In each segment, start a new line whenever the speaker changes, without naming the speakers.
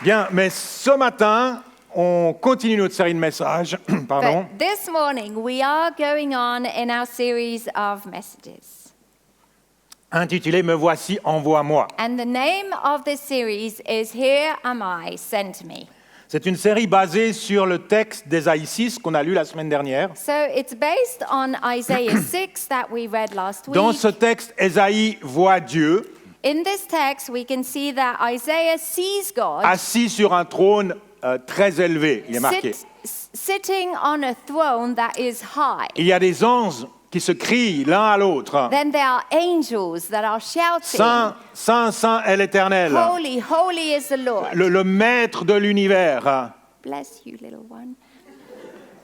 Bien, mais ce matin, on continue notre série de messages. Pardon.
But this morning, we are going on in our series of messages.
Intitulé Me voici, envoie-moi.
And the name of this series is Here Am I, Send Me.
C'est une série basée sur le texte d'Ésaïe 6 qu'on a lu la semaine dernière.
So it's based on Isaiah 6 that we read last week.
Dans ce texte, Ésaïe voit Dieu
In this text, we can see that Isaiah sees God
assis sur un trône très élevé. Il est marqué.
sitting on a throne that is high.
Il y a des anges qui se crient l'un à l'autre.
Then there are angels that are shouting,
Saint, Saint, Saint est l'Éternel,
Holy, holy is the Lord.
le maître de l'univers.
Bless you, little one.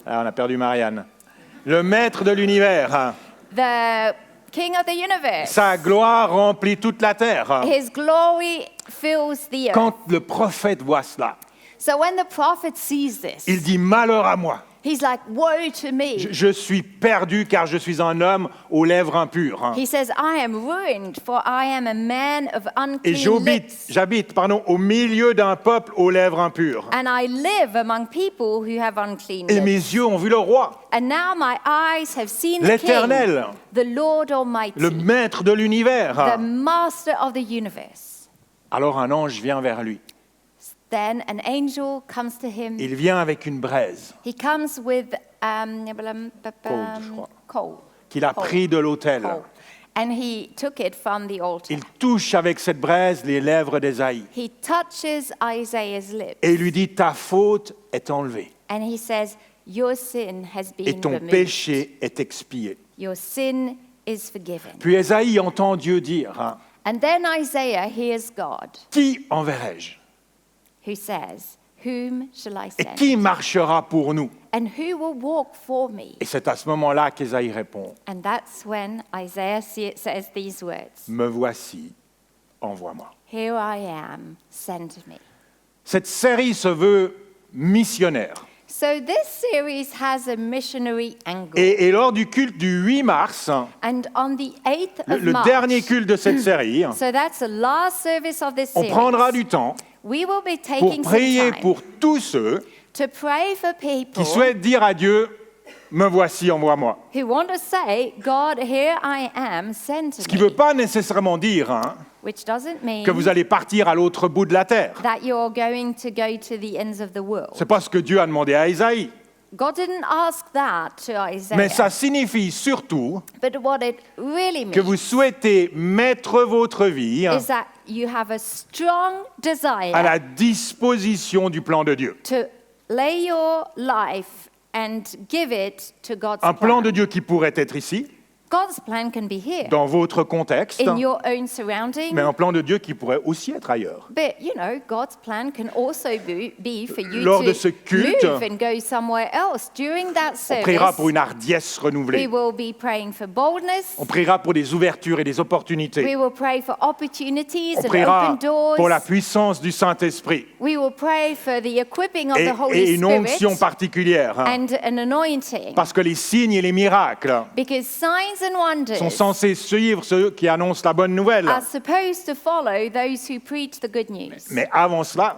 Ah, on a perdu Marianne. Le maître de l'univers.
The King of the universe.
Sa gloire remplit toute la terre.
His glory fills the earth.
Quand le prophète voit cela,
So when the prophet sees this,
il dit « Malheur à moi,
he's like, woe to me.
je suis perdu car je suis un homme aux lèvres impures.
He says, I am ruined, for I am a man of
Et
unclean lips.
j'habite au milieu d'un peuple aux lèvres impures.
And I live among people who have unclean
Et mes
lips.
yeux ont vu le roi,
And now my eyes have seen the
l'Éternel,
King, the Lord Almighty,
le maître de
the
l'univers.
master of the universe.
Alors un ange vient vers lui.
Then an angel comes to him.
Il vient avec une braise
He comes with
je crois.
coal.
qu'il a
Coal.
pris de l'autel.
Coal. And he took it from the altar.
Il touche avec cette braise les lèvres d'Ésaïe
He touches Isaiah's lips.
et il lui dit « Ta faute est enlevée
And he says, your sin has
et
been
ton
removed.
péché est expié.
Your sin is forgiven. »
Puis Ésaïe entend Dieu dire
And then Isaiah hears God,
« Qui enverrai-je
who says, whom shall I
et
send?
qui marchera pour nous ?»
And who will walk for me?
Et c'est à ce moment-là qu'Ésaïe répond
And that's when Isaiah says these words,
« Me voici, envoie-moi.
Here I am, send me. »
Cette série se veut missionnaire.
So this series has a missionary angle.
Et lors du culte du 8 mars,
And on the 8th of
le
March,
dernier culte de cette série,
so that's the last service of this
on
series,
prendra du temps
we will be
pour
taking some
prier
time
pour tous ceux
to pray for people
qui souhaitent dire à Dieu « Me voici, envoie-moi ».
who want to say, God, here I am, send
Ce qui ne
me.
veut pas nécessairement dire
Which doesn't mean
que vous allez partir à l'autre bout de la terre.
that you're going to go to the ends of the world.
Ce n'est pas ce que Dieu a demandé à Ésaïe.
God didn't ask that to Isaiah.
Mais ça signifie surtout
But what it really
que
means
vous souhaitez mettre votre vie
is that you have a strong desire
à la disposition du plan de Dieu.
to lay your life and give it to God's
Un plan
plan.
de Dieu qui pourrait être ici,
God's plan can be here,
dans votre contexte,
in your own surrounding.
mais un plan de Dieu qui pourrait aussi être ailleurs.
But, you know, God's plan can also be for you
Lors de
to
ce culte,
move and go somewhere else. During that
On priera pour
service,
une hardiesse
we
renouvelée.
will be praying for boldness.
On priera pour des ouvertures et des
We
opportunités.
will pray for opportunities
On
and
priera
open doors.
pour la puissance du Saint-Esprit
We will pray for the equipping of
et,
the Holy
et une onction
Spirit
particulière.
and an anointing.
Parce que les signes et les miracles
Because signs and wonders
sont censés suivre ceux qui annoncent la bonne nouvelle.
are supposed to follow those who preach the good news.
Mais avant cela,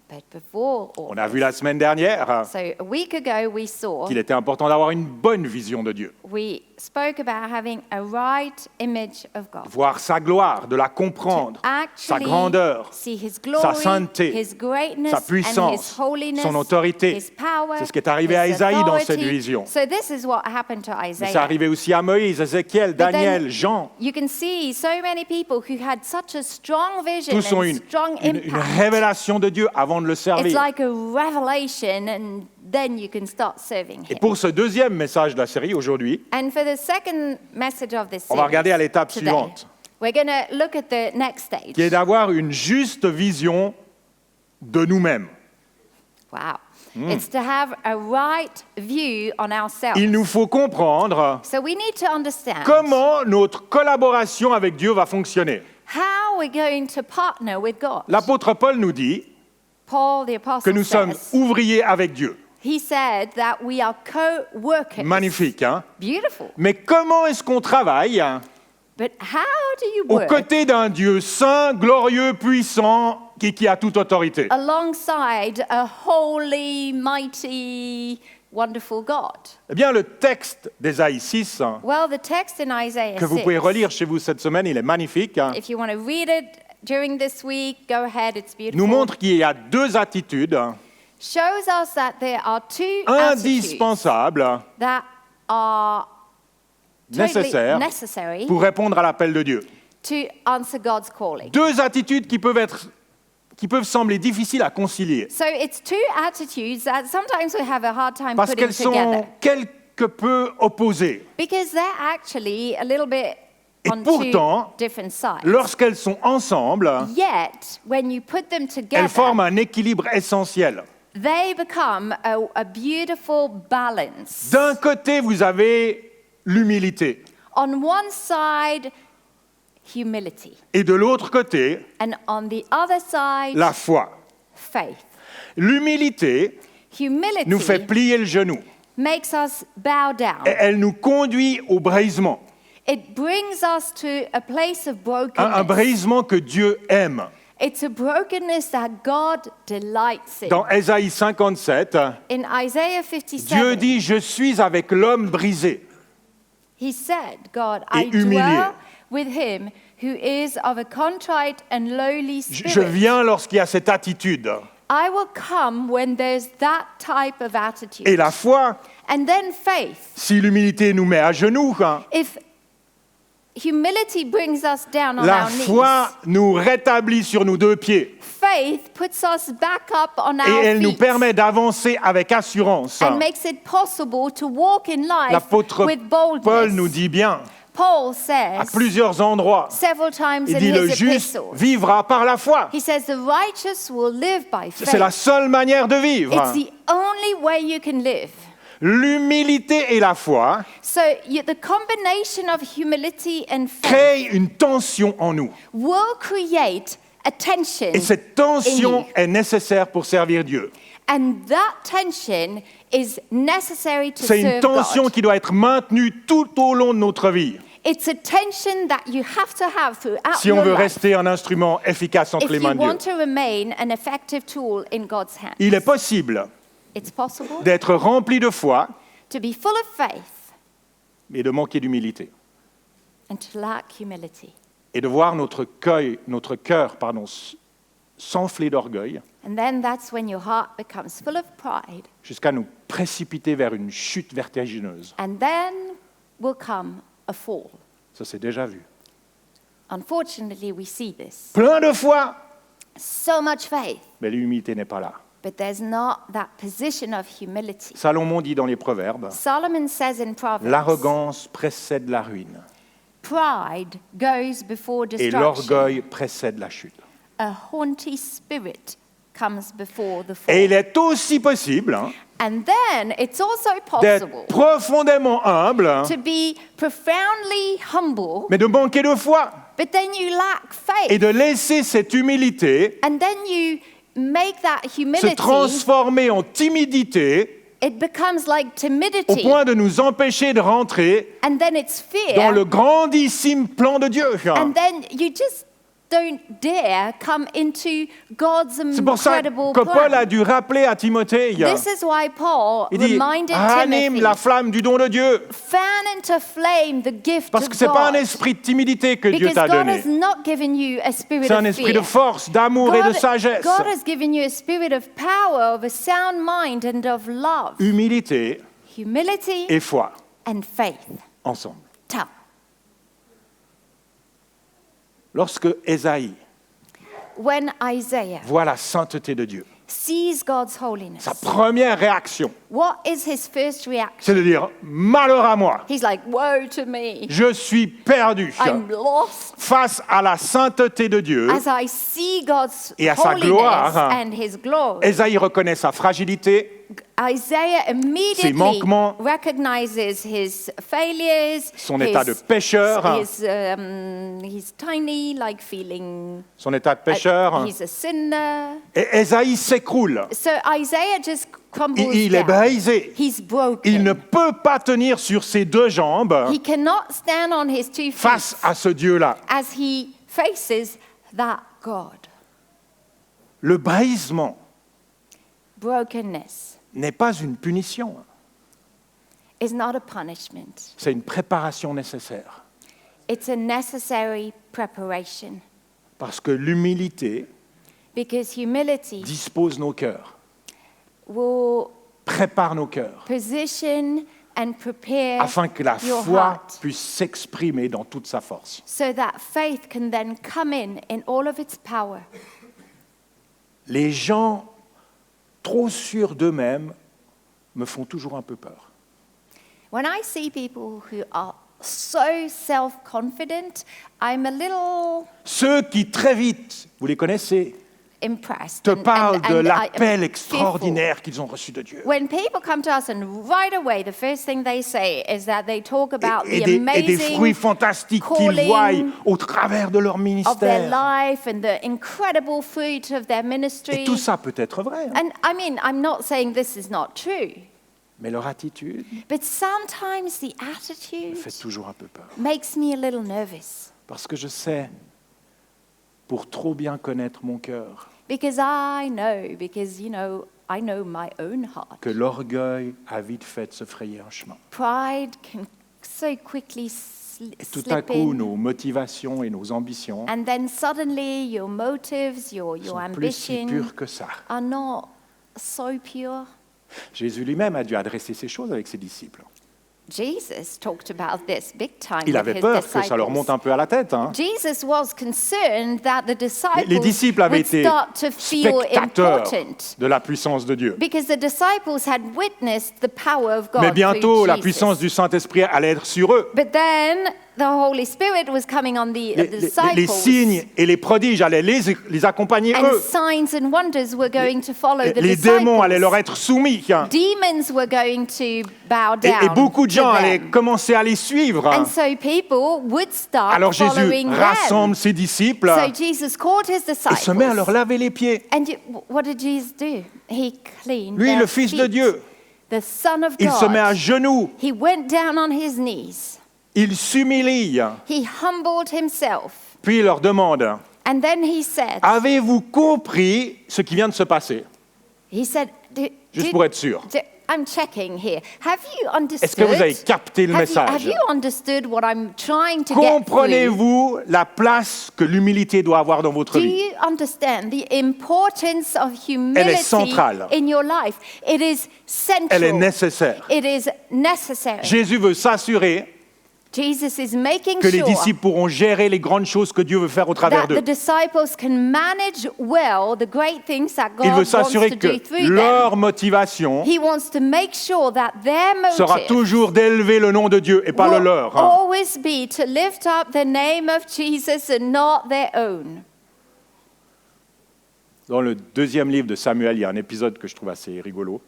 But before all
on a vu la semaine dernière
so a week ago we saw,
qu'il était important d'avoir une bonne vision de Dieu.
we spoke about having a right image of God.
Voir sa gloire, de la comprendre, sa
Actually
grandeur,
see his glory,
sa sainteté,
his greatness,
sa
and his
puissance,
holiness,
son autorité.
his power,
C'est ce qui est arrivé à
his
Isaïe dans cette
authority.
vision.
So this is what happened to
Mais c'est
Isaiah.
arrivé aussi à Moïse, Ézéchiel,
But then
Daniel, Jean.
You can see so many people who had such a strong vision
Tous ont
and
une
strong impact.
révélation de Dieu avant de le
It's
servir.
like a revelation, and then you can start serving
Et
him.
pour ce deuxième message de la série aujourd'hui,
And for the second message of this
on va
series
regarder à l'étape
today,
suivante,
we're going to look at the next stage.
qui est d'avoir une juste vision de nous-mêmes.
Wow. It's to have a right view on ourselves.
Il nous faut comprendre
So we need to understand
comment notre collaboration avec Dieu va fonctionner.
how we're going to partner with God.
L'apôtre Paul nous dit
Paul, the
que
apostle,
nous sommes
says,
ouvriers avec Dieu.
he said that we are co-workers.
Magnifique, hein?
Beautiful.
Mais comment est-ce qu'on travaille
But how do you
aux
work
côtés d'un Dieu saint, glorieux, puissant, qui a toute autorité?
alongside a holy, mighty, wonderful God?
Eh bien, le texte d'Ésaïe 6,
Well, the text in Isaiah
que vous
6,
pouvez relire chez vous cette semaine, il est magnifique,
if you want to read it during this week, go ahead, it's beautiful.
nous montre qu'il y a deux attitudes
Shows us that there are two attitudes
indispensables,
that are totally
nécessaires,
necessary
pour répondre à l'appel de Dieu.
to answer God's calling.
Deux attitudes qui peuvent sembler difficiles à concilier,
So it's two attitudes that sometimes we have a hard time
parce
putting
qu'elles
together
sont quelque peu opposées.
because they're actually a little bit
Et
on
pourtant,
two different sides.
Lorsqu'elles sont ensemble,
Yet, when you put them
elles
together,
forment un équilibre essentiel.
they become a beautiful balance.
D'un côté, vous avez l'humilité,
On one side, humility,
et de l'autre côté,
and on the other side,
la foi.
faith.
L'humilité
Humility
nous fait plier le genou,
makes us bow down.
et elle nous conduit au brisement,
It brings us to a place of
un
brokenness.
brisement que Dieu aime.
It's a brokenness that God delights in.
Dans Ésaïe 57,
In Isaiah 57,
Dieu dit « Je suis avec l'homme brisé
he said, God,
et
I
humilié.
dwell with him who is of a contrite and lowly
Je
spirit.
viens lorsqu'il y a cette attitude.
I will come when there's that type of attitude.
Et la foi,
And then faith.
si l'humilité nous met à genoux,
If humility brings us down on
la
our
foi
knees,
nous rétablit sur nos deux pieds.
faith puts us back up on
Et
our
elle nous
feet
permet d'avancer avec assurance.
and makes it possible to walk in life
L'apôtre
with boldness.
Paul nous dit bien,
Paul
à
says
plusieurs endroits,
several times
il
in
dit « Le
his
juste
epistles,
vivra par la foi
he says the righteous will live by ».
C'est la
faith.
seule manière de vivre.
It's the only way you can live.
L'humilité et la foi
So the combination of humility and faith
créent une tension en nous.
will create a tension.
Et cette tension est nécessaire pour servir Dieu.
And that tension is necessary to
C'est une
serve
tension
God.
qui doit être maintenue tout au long de notre vie
It's a tension that you have to have throughout
si on
your
veut
life
rester un instrument efficace entre
if
les
you
mains de Dieu.
want to remain an effective tool in God's hands.
Il est possible
It's possible
d'être rempli de foi
to be full of faith
et de manquer d'humilité.
and to lack humility.
Et de voir notre cœur s'enfler d'orgueil
And then that's when your heart becomes full of pride.
jusqu'à nous précipiter vers une chute vertigineuse.
And then will come a fall.
Ça, c'est déjà vu.
Unfortunately, we see this.
Plein de foi,
So much faith,
mais l'humilité n'est pas là.
but there's not that position of humility.
Salomon dit dans les Proverbes,
Solomon says in Proverbs,
l'arrogance précède la ruine
pride goes before
et
destruction.
l'orgueil précède la chute.
A haughty spirit comes before the fall.
Et il est aussi possible
And then it's also
d'être
possible
profondément humble,
to be profoundly humble,
mais de manquer de foi
but then you lack
et
faith.
de laisser cette humilité
And then you make that
se
humility,
transformer en timidité
it becomes like
au
timidity.
point de nous empêcher de rentrer
And then it's fear.
dans le grandissime plan de Dieu.
And then you just don't dare come into God's
C'est pour ça
incredible
que Paul
plan.
a dû rappeler à Timothée,
This is why Paul
il dit,
reminded
ranime
Timothy,
la flamme du don de Dieu.
fan into flame the gift
Parce
of
que ce n'est pas un
God.
esprit de timidité que Dieu
Because
t'a
God
donné.
has not given you a spirit
C'est un
of
esprit de
fear.
force, d'amour et de sagesse.
God has given you a spirit of power, of a sound mind, and of love,
Humilité
humility,
et foi
and faith.
ensemble.
Tell.
Lorsque Ésaïe
When Isaiah
voit la sainteté de Dieu,
sees God's holiness,
sa première réaction,
what is his first reaction?
c'est de dire « Malheur à moi,
He's like, woe to me.
je suis perdu
I'm lost.
face à la sainteté de Dieu.
As I see God's
Et à sa
holiness
gloire,
and his glory,
Ésaïe reconnaît sa fragilité,
Isaiah immediately
manquements,
recognizes his failures,
son état de pécheur,
he's tiny, like feeling
son état de pécheur.
he's a sinner.
Et Ésaïe s'écroule.
So Isaiah just crumbles
Il est
down.
brisé.
He's broken.
Il ne peut pas tenir sur ses deux jambes
He cannot stand on his 2 feet
face à ce Dieu-là.
as he faces that God.
Le brisement
Brokenness
n'est pas une punition,
is not a punishment.
c'est une préparation nécessaire.
It's a necessary preparation
Parce que l'humilité
because humility
dispose nos cœurs,
will
prépare nos cœurs,
position and prepare
afin que la
your
foi
heart
puisse s'exprimer dans toute sa force.
so that faith can then come in all of its power.
Les gens trop sûrs d'eux-mêmes me font toujours un peu peur.
When I see people who are so self-confident, I'm a little
Ceux qui très vite, vous les connaissez,
impressed.
te
and-
parlent
and
de
I am
l'appel
fearful.
extraordinaire qu'ils ont reçu de Dieu.
When people come to us and right away, the first thing they say is that they talk about
Et
the
des
amazing
fruits fantastiques qu'ils
calling
voient au travers de leur
of their
ministère.
life and the incredible fruit of their
Et
ministry.
tout ça peut être vrai, hein.
And I mean, I'm not saying this is not true,
Mais leur attitude
but sometimes the
me
attitude
fait toujours un peu peur.
makes me a little nervous
Parce que je sais, pour trop bien connaître mon cœur,
because I know, I know my own heart.
que l'orgueil a vite fait de se frayer un chemin.
Pride can so quickly
Et tout
slip
à coup,
in.
nos motivations et nos ambitions
And then suddenly your motives, your
sont plus si
ambition
pures que ça.
are not so pure.
Jésus lui-même a dû adresser ces choses avec ses disciples.
Jesus talked about this big time
Il
with
avait
his
peur que ça leur
disciples.
monte un peu à la tête, hein.
Jesus was concerned that the disciples
Les disciples avaient
would
été
start to feel
spectateurs
important
de la puissance de Dieu.
because the disciples had witnessed the power of God
Mais bientôt,
through
la
Jesus.
puissance du Saint-Esprit allait être sur eux.
But then the Holy Spirit was coming on the disciples.
Les signes et les prodiges allaient les accompagner
And
eux.
signs and wonders were going to follow the
Les
disciples.
démons allaient leur être soumis.
Demons were going to bow
Et
down
beaucoup de
to
gens allaient
them.
commencer à les suivre.
And so people would start
Alors Jésus
following
rassemble
them.
ses disciples
So Jesus called his
et
disciples.
se met à leur laver les pieds.
And what did Jesus do? He cleaned
Lui,
their
le Fils de
feet.
Dieu,
The Son of
il se met à
God.
genoux,
He went down on his knees.
il s'humilie,
He humbled himself.
puis il leur demande,
And then he said,
avez-vous compris ce qui vient de se passer?
Juste
pour être sûr.
I'm checking here. Have you understood?
Est-ce que vous avez capté le
Have
message?
you understood what I'm trying to get through?
Comprenez-vous la place que l'humilité doit avoir dans votre
Do
vie?
you understand the importance of
Elle est
humility
centrale.
in your life? It is central.
Elle est nécessaire.
It is necessary.
Jésus veut s'assurer
Jesus is making
que les
sure
disciples pourront gérer les grandes choses que Dieu veut faire au travers
that
d'eux.
the disciples can manage well the great things that God
Il veut
wants
s'assurer
to
que
do through
leur
them.
motivation
He wants to make sure that their
sera
motive
toujours d'élever le nom de Dieu et pas le
will
leur. hein.
always be to lift up the name of Jesus and not their own.
Dans le deuxième livre de Samuel, il y a un épisode que je trouve assez rigolo.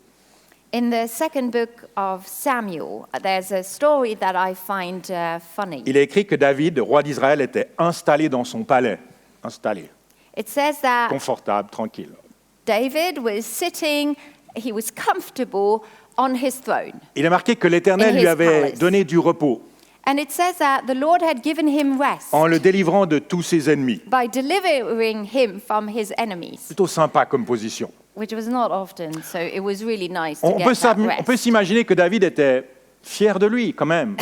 In the second book of Samuel, there's a story that I find funny.
Il est écrit que David, roi d'Israël, était installé dans son palais. Installé,
It says that
confortable, tranquille.
David was sitting, he was comfortable on his throne.
Il est marqué que l'Éternel
In
lui
his
avait
palace.
donné du repos
And it says that the Lord had given him rest
en le délivrant de tous ses ennemis.
by delivering him from his enemies,
Plutôt sympa comme position.
which was not often, so it was really nice to
On
get
peut,
that
on peut
rest.
s'imaginer que David était fier de lui quand même.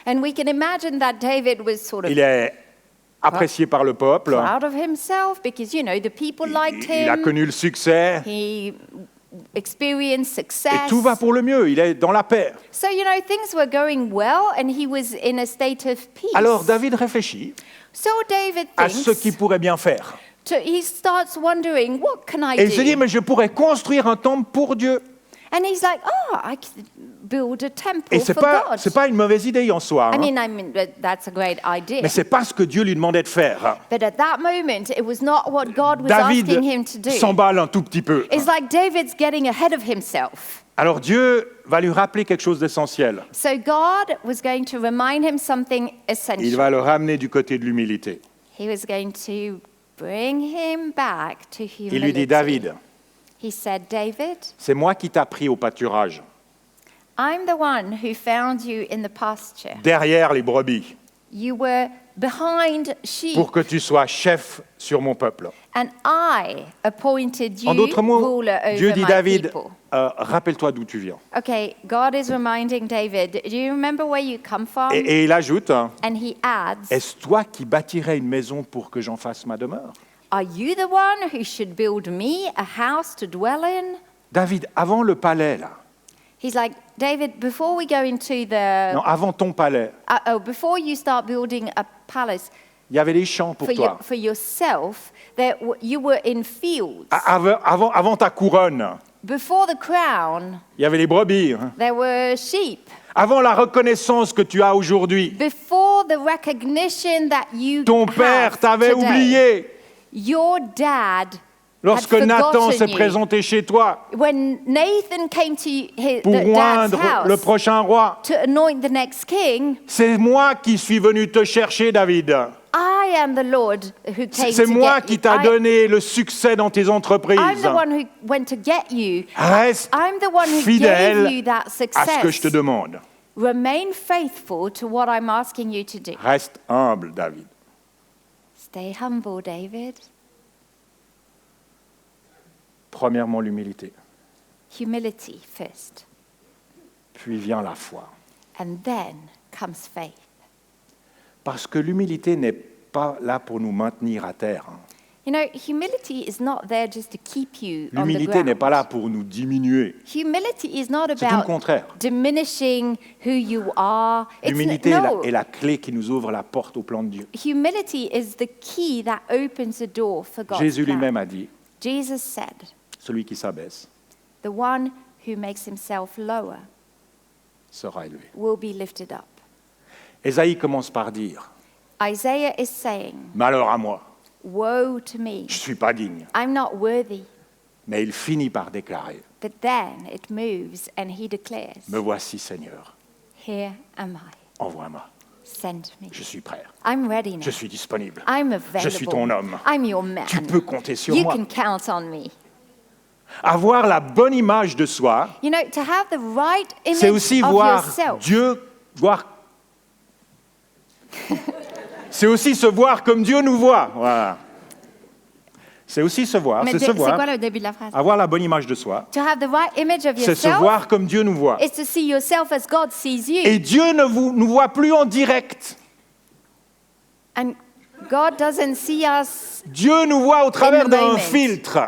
And we can imagine that David was sort of
Il est apprécié par le peuple.
proud of himself because, you know, the people liked
Il a
him.
connu le succès.
He experienced
Et
success.
tout va pour le mieux. Il est dans la paix.
So, you know, things were going well and he was in a state of peace.
Alors David réfléchit
So David
à ce qu'il
thinks,
pourrait bien faire.
he starts wondering, what can I
Et il se dit,
do?
mais je pourrais construire un temple pour Dieu.
And he's like, I could build a temple
Et c'est
for God.
pas une mauvaise idée en soi. hein.
I mean, that's a great idea.
Mais c'est pas ce que Dieu lui demandait de faire.
But at that moment, it was not what God was
David
asking him to do.
s'emballe un tout petit peu.
It's like David's getting ahead of himself.
Alors Dieu va lui rappeler quelque chose d'essentiel.
So God was going to remind him something
Il
essential.
va le ramener du côté de l'humilité.
He was going to bring him back to humility.
Il lui dit, David,
He said, David,
c'est moi qui t'ai pris au pâturage,
I'm the one who found you in the pasture.
derrière les brebis,
You were behind sheep,
pour que tu sois chef sur mon peuple.
and I appointed you
En d'autres mots,
ruler over
Dieu dit
my
David,
people.
rappelle-toi d'où tu viens.
Okay, God is reminding David, do you remember where you come from?
Et il ajoute,
And he adds,
est-ce toi qui bâtirais une maison pour que j'en fasse ma demeure?
are you the one who should build me a house to dwell in?
David, avant le palais, là,
He's like, David, before we go into the,
non, avant ton palais,
before you start building a palace
il y avait des champs pour toi.
for yourself, you were in fields.
Avant ta couronne,
Before the crown,
il y avait les brebis.
there were sheep.
Avant la reconnaissance que tu as aujourd'hui,
Before the recognition that you
ton
have
père t'avait
today,
oublié
your dad
lorsque
had
Nathan
forgotten
s'est
you.
présenté chez toi
When Nathan came to
pour
the dad's
oindre le
house
prochain roi.
to anoint the next king,
C'est moi qui suis venu te chercher, David.
I am the Lord who came
C'est
to
moi
get
qui
you.
t'a donné le succès dans tes
I'm
entreprises.
the one who went to get you.
Reste
I'm the one who
fidèle
gave you that
à ce que je te
success.
demande.
Remain faithful to what I'm asking you to do.
Reste humble, David.
Stay humble, David.
Premièrement, l'humilité.
Humility first,
Puis vient la foi.
and then comes faith.
Parce que l'humilité n'est pas là pour nous maintenir à terre.
You know, humility is not there just to keep you on the
L'humilité n'est pas là
ground.
pour nous diminuer.
Humility is not
C'est tout le
about
contraire.
diminishing who you are.
L'humilité
No.
est la clé qui nous ouvre la porte au plan de Dieu.
Humility is the key that opens the door for God's
Jésus
plan.
lui-même a dit,
Jesus said,
celui qui s'abaisse
the one who makes himself lower
sera élevé.
will be lifted up.
Ésaïe commence par dire,
Isaiah is saying,
malheur à moi,
woe to me,
je ne suis pas digne.
I'm not worthy.
Mais il finit par déclarer,
But then it moves and he declares,
me voici Seigneur,
here am I,
envoie-moi,
send me.
je suis prêt,
I'm ready now.
je suis disponible.
I'm available.
Je suis ton homme.
I'm your man.
Tu peux compter sur
You
moi.
can count on me.
Avoir la bonne image de soi,
You know, to have the right
c'est
image
aussi
of
voir
yourself.
Dieu, c'est aussi se voir comme Dieu nous voit. Voilà. C'est aussi se voir,
Mais
c'est se
c'est
voir.
quoi le début de la phrase?
Avoir la bonne image de soi,
To have the right image of
c'est se
yourself
voir comme Dieu nous voit.
is to see yourself as God sees you.
Et Dieu ne nous voit plus en direct.
And God doesn't see us.
Dieu nous voit au travers
In the
d'un
moment.
filtre.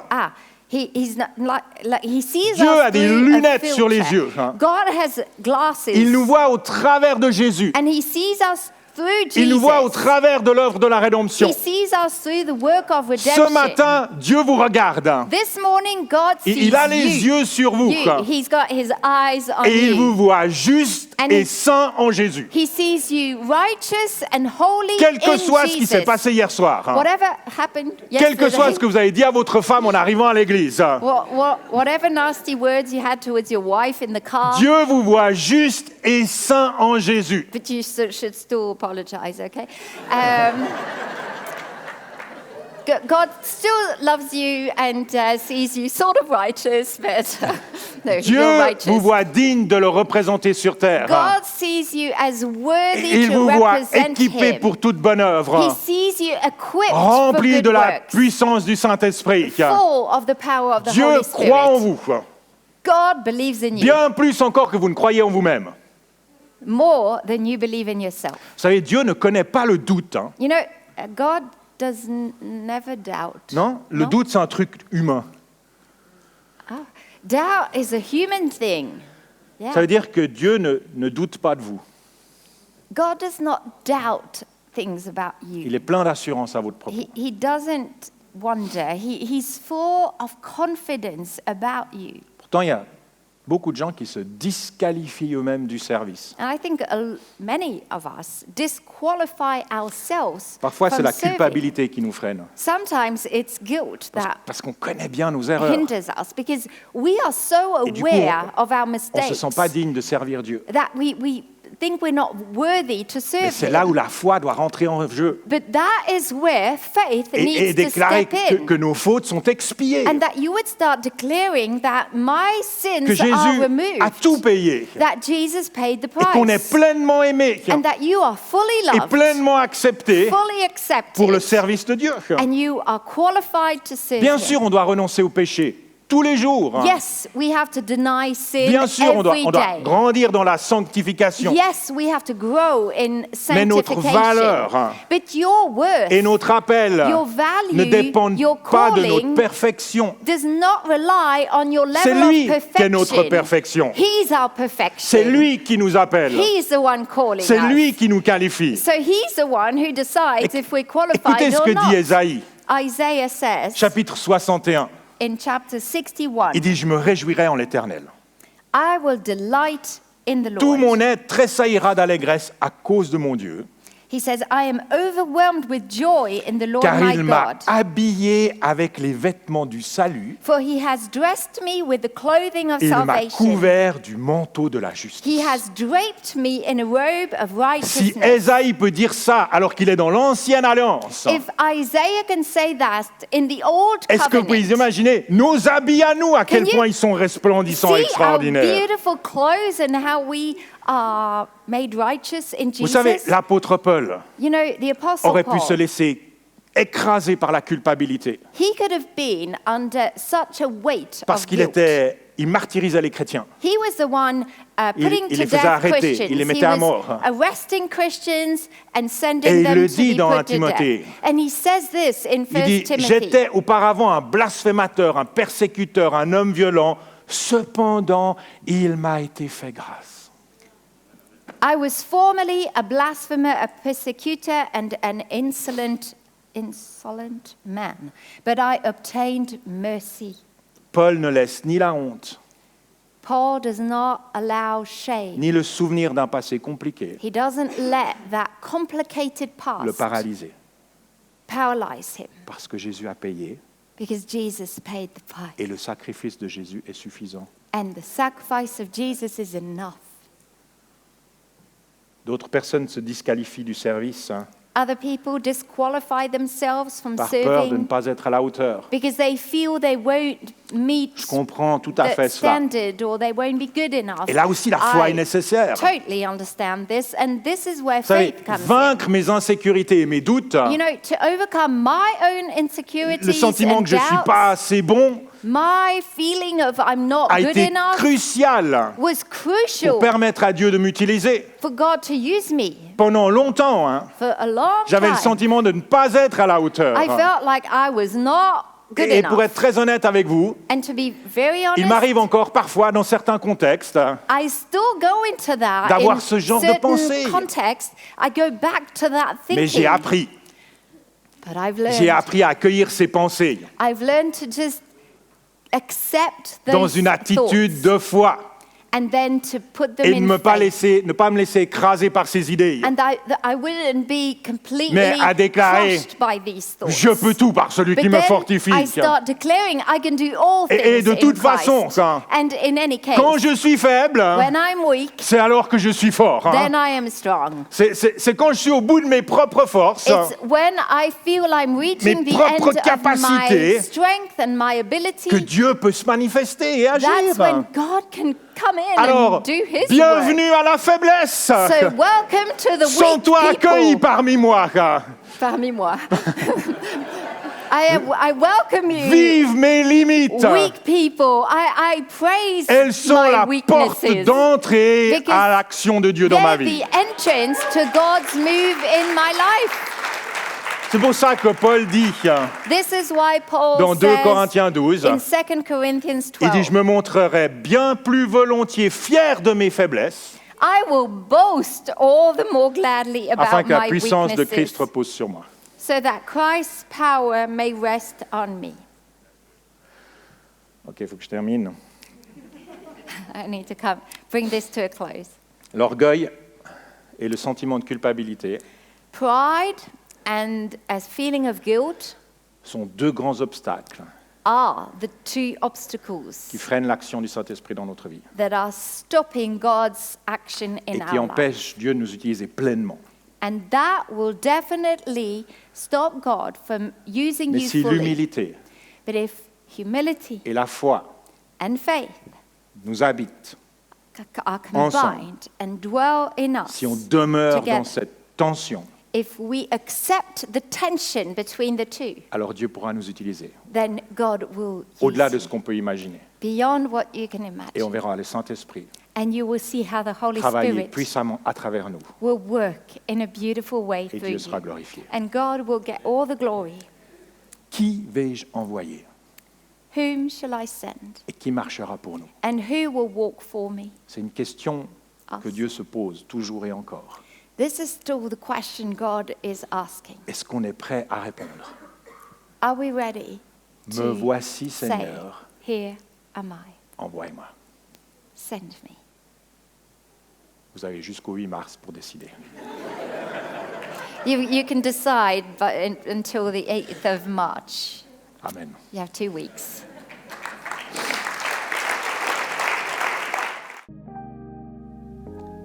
He's not like he sees
Dieu
us
a des
through
lunettes
a
sur les
filter.
yeux, hein.
God has glasses.
Il nous voit au travers de Jésus.
And he sees us through Jesus.
Il nous voit au travers de l'œuvre de la rédemption.
He sees us through the work of redemption.
Ce matin, Dieu vous regarde.
This morning, God sees
Il a les
you.
yeux sur vous.
You. He's got his eyes on
Et il
you.
vous voit juste
And
et
he-
saint en Jésus.
He sees you righteous and holy
Quel que
in
soit ce qui s'est
Jesus.
passé hier soir, hein.
Whatever happened
Quel que soit
yesterday,
ce que vous avez dit à votre femme en arrivant à l'église, hein.
whatever nasty words you had towards your wife in the car,
Dieu vous voit juste et saint en Jésus.
but you should still apologize, okay? God still loves you and sees you sort of righteous, but no,
Dieu
you're righteous.
vous voit digne de le représenter sur terre. hein.
God sees you as worthy
Il
to
vous voit
represent
équipé
him.
pour toute bonne
He
œuvre,
sees you equipped for
rempli
good
de la
works,
puissance du Saint-Esprit.
full of the power of the
Dieu
Holy
croit en
Spirit.
vous,
God believes in you
bien plus encore que vous ne croyez en vous-même.
more than you believe in yourself.
Vous savez, Dieu ne connaît pas le doute. hein.
You know, God does never doubt.
Non, le doute, c'est un truc humain.
Doubt is a human thing. Yeah.
Ça veut dire que Dieu ne doute pas de vous.
God does not doubt things about
Il
you.
est plein d'assurance à votre propos.
He doesn't wonder. He's full of confidence about you.
Pourtant, il y a beaucoup de gens qui se disqualifient eux-mêmes du service.
And I think many of us disqualify ourselves
Parfois, c'est
from
la
serving.
culpabilité qui nous freine.
Sometimes it's guilt that
Parce qu'on connaît bien nos erreurs.
hinders us because we are so
Et du coup,
aware of our
On ne se
mistakes
sent pas digne de servir Dieu.
that we think we're not worthy to
Mais
serve
c'est là
him.
où la foi doit rentrer en jeu
But that is where faith
et
needs to
déclarer
step in.
que nos fautes sont expiées,
And that you would start declaring that my sins
que
are
Jésus
removed.
a tout payé
That Jesus paid the
et qu'on est
price.
pleinement aimé
And that you are fully
et
loved,
pleinement accepté
fully accepted,
pour le service de Dieu.
and you are qualified to serve
Bien
him.
sûr, on doit renoncer au péché tous les jours.
Yes, we have to deny sin
Bien sûr, on
every
doit
day.
grandir dans la sanctification.
Yes, we have to grow in
Mais notre
sanctification.
valeur
But your worth
et notre appel
Your value,
ne dépendent
your
pas de
calling
notre perfection.
does not rely on your
C'est
level
lui
of
qui est notre
perfection.
perfection.
He's our perfection.
C'est lui qui nous appelle.
He's the one calling
C'est
us.
lui qui nous qualifie.
So he's the one who decides if we're qualified
Écoutez ce
or
que
not.
dit Ésaïe,
Isaiah says
chapitre 61.
in chapter 61,
Il dit, je me réjouirai en l'Éternel.
I will delight in the
Tout
Lord.
mon être tressaillira d'allégresse à cause de mon Dieu,
He says, I am overwhelmed with joy in the Lord
car
my
il m'a
God.
habillé avec les vêtements du salut
For he has dressed me with the clothing of
et il m'a
salvation.
couvert du manteau de la
He
justice.
has draped me in a robe of
Si
righteousness.
Ésaïe peut dire ça alors qu'il est dans l'ancienne alliance,
If Isaiah can say that in the old
est-ce que vous pouvez
covenant,
imaginer nos habits à nous, à quel
you
point ils sont resplendissants,
see our
extraordinaires?
beautiful clothes and how we are made righteous in
Vous savez,
Jesus.
l'apôtre Paul
You know, the Apostle
aurait pu se
Paul,
laisser écraser par la culpabilité
he could have been under such a weight
parce
of
qu'il
guilt.
il martyrisait les chrétiens.
He was the one putting
il
to
les faisait
death
arrêter,
Christians.
il les
He
mettait à
was
mort.
arresting Christians and
Et
sending
il
them
le
to
dit
be
dans
put to
Timothée.
death. And he says this in
Il dit,
1 Timothy.
j'étais auparavant un blasphémateur, un persécuteur, un homme violent, cependant il m'a été fait grâce.
I was formerly a blasphemer, a persecutor, and an insolent man, but I obtained mercy.
Paul ne laisse ni la honte,
Paul does not allow shame.
ni le souvenir d'un passé compliqué
He doesn't let that complicated
le
past
paralyser,
paralyze him
parce que Jésus a payé
because Jesus paid the price.
et le sacrifice de Jésus est suffisant.
And the sacrifice of Jesus is enough.
D'autres personnes se disqualifient du service
Other people disqualify themselves from
par peur de ne
serving
pas être à la hauteur.
because they feel they won't meet
Je comprends tout à
the
fait cela.
standard or they won't be good enough.
Et là aussi, la foi est
I
nécessaire.
totally understand this, and this is where
Vous savez,
faith comes in.
vaincre mes insécurités et mes doutes,
You know, to overcome my own insecurities
le sentiment
and
que je ne suis
doubts,
pas assez bon,
my feeling of I'm not
a
good
été
enough
crucial
was crucial
pour permettre à Dieu de m'utiliser.
for God to use me
Pendant longtemps,
for a long
j'avais le
time.
sentiment de ne pas être à la hauteur.
I felt like I was not good
Et
enough.
pour être très honnête avec vous,
And to be very
il
honest,
m'arrive encore parfois dans certains contextes
I still go into that
d'avoir
in
ce genre de
certain
pensée.
context. I go back to that
mais j'ai
thinking.
appris.
But I've
J'ai
learned.
appris à accueillir ces pensées
I've learned to just accept
dans
those
une attitude
thoughts
de foi
and then to put them
et de
in
ne pas
faith.
me laisser écraser par ces idées.
And I wouldn't be completely
Mais à déclarer,
crushed by these thoughts.
Je peux tout par celui
But
qui me
then
fortifie.
I start declaring I can do all things
Et de
in
toute
Christ.
façon, ça,
And in any case,
Quand je suis faible,
when I'm weak,
c'est alors que je suis fort.
then I am strong.
C'est quand je suis au bout de mes propres forces
It's when I feel I'm reaching
Mes
the
propres
end of my
capacités
strength and my ability.
que Dieu peut se manifester et agir.
That's when God can come in
Alors,
and do His
bienvenue
work.
à la faiblesse.
So welcome to the weak
Sens-toi accueilli
people.
parmi moi.
Parmi moi. I welcome you.
Vive mes limites.
Weak people. I praise
Elles sont
my
la porte
weaknesses.
d'entrée
Because
à l'action de Dieu dans ma
They're
vie.
the entrance to God's move in my life.
C'est pour ça que Paul dit
This is why Paul
dans 2
says
Corinthiens 12,
in 2 Corinthians
il
12,
dit « Je me montrerai bien plus volontiers fier de mes faiblesses
I will boast all the more gladly
afin
about
que la
my
puissance de
weaknesses,
Christ repose sur moi.
so that Christ's power may rest on me. »
Ok, il faut que je termine.
I need to bring this to a close.
L'orgueil et le sentiment de culpabilité
Pride and a feeling of guilt,
sont 2 grands obstacles
are the two obstacles
qui freinent l'action du Saint-Esprit dans notre vie
that are stopping God's action in
et qui
our life.
empêchent Dieu de nous utiliser pleinement.
And that will definitely stop God from using
Mais
you
si
fully.
l'humilité
But if humility
et la foi
and faith
nous habitent,
are
Ensemble.
combined and dwell in us,
si on demeure
together.
dans cette tension,
if we accept the tension between the two,
alors Dieu pourra nous utiliser
then God will
au-delà
use
de
you
ce qu'on peut imaginer.
beyond what you can
Et on
imagine.
verra le Saint-Esprit
And you will see how the Holy
travailler
Spirit
puissamment à travers nous
will work in a beautiful way
et
through
Dieu sera
you.
glorifié.
And God will get all the glory.
Qui vais-je envoyer
Whom shall I send?
et qui marchera pour nous?
And who will walk for me?
C'est une question que
Us.
Dieu se pose toujours et encore.
This is still the question God is asking.
Est-ce qu'on est prêt à répondre?
Are we ready
Me
to
voici,
say,
Seigneur,
here am I,
envoie-moi.
send me?
Vous avez jusqu'au 8 mars pour décider.
You can decide until the 8th of March.
Amen.
You have 2 weeks.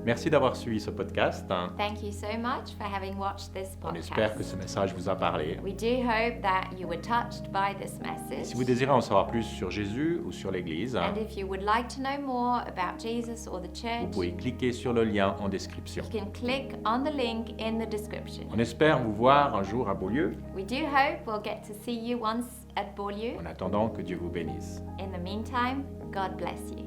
Merci d'avoir suivi ce podcast.
Thank you so much for having watched this
On espère que
podcast.
ce message vous a parlé.
We do hope that you were touched by this message.
Si vous désirez en savoir plus sur Jésus ou sur l'Église,
And if you would like to know more about Jesus or the
vous
church,
pouvez cliquer sur le lien en description.
you can click on the link in the description.
On espère vous voir un jour à Beaulieu.
We do hope we'll get to see you once at Beaulieu.
En attendant, que Dieu vous bénisse.
In the meantime, God bless you.